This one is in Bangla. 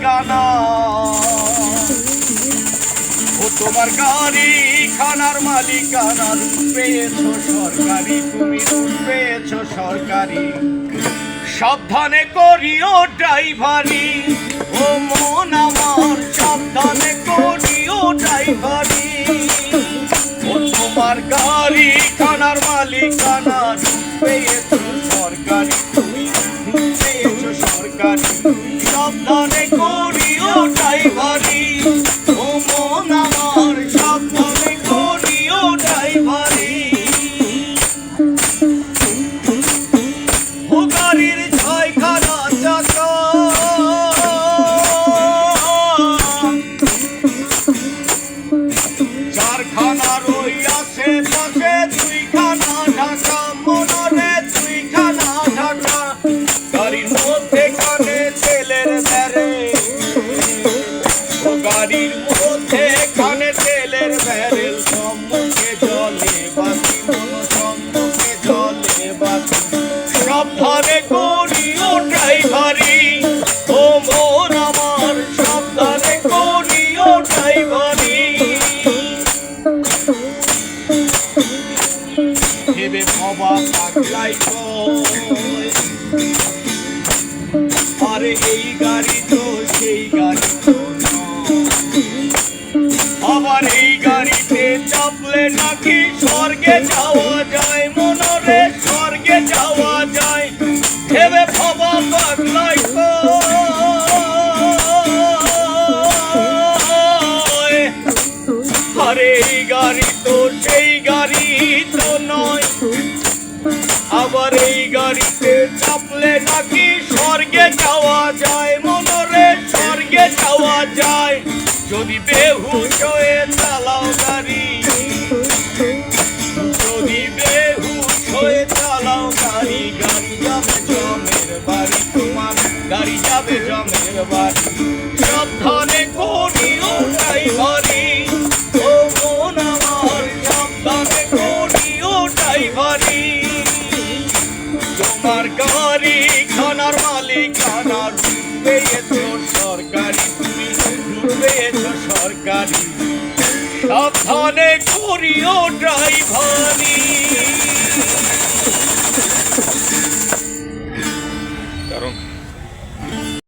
মালিকানা, ও তোমার গাড়ি খানার মালিকানা, রুট পেয়েছো সরকারি, তুমি রুট পেয়েছো সরকারি। সাবধানে করিও ড্রাইভারি, ও মন আমার সাবধানে করিও ড্রাইভারি। ও তোমার গাড়ি খানার মালিকানা, রুট পেয়েছো সরকারি, তুমি রুট পেয়েছো সরকারি। সাবধানে করিও ড্রাইভারি, ও মন আমার সাবধানে করিও ড্রাইভারি। ও গাড়ির ছয়খানা চাকা, চারখানা রই আশেপাশে, দুইখানা ঢাকা মনরে, দুইখানা ঢাকা। গাড়ির মধ্যে কানে তেলের ব্যারেল, ও গাড়ির মধ্যে কানে তেলের ব্যারেল। সম্মুখে জলে বাতি, মন সম্মুখে জলে বাতি। সাবধানে করিও ড্রাইভারি, ও মন আমার সাবধানে করিও ড্রাইভারি। ভেবে ভবা পাগলাই কয়, আরে এই গাড়ি তো সেই গাড়ি তো নয়। আবার এই গাড়িতে চাপলে নাকি স্বর্গে যাওয়া যায়, মনরে স্বর্গে যাওয়া যায়। ভেবে ভবা পাগলাই কয়, আরে এই গাড়ি তো সেই গাড়ি তো নয়। আবার এই গাড়িতে চাপলে নাকি স্বর্গে যাওয়া যায়, মনরে স্বর্গে যাওয়া যায়। যদি বেহুশ হয়ে চালাও গাড়ি, যদি বেহুশ হয়ে চালাও গাড়ি, গাড়ি যাবে জমের বাড়ি, তোমার গাড়ি যাবে জমের বাড়ি। সাবধানে করিও ড্রাইভারি, ও মন আমার সাবধানে করিও ড্রাইভারি। তোমার গাড়ি খানার মালিকানা, রুট পেয়েছো সরকারি, তুমি রুট পেয়েছো সরকারি। সাবধানে করিও ড্রাইভারি।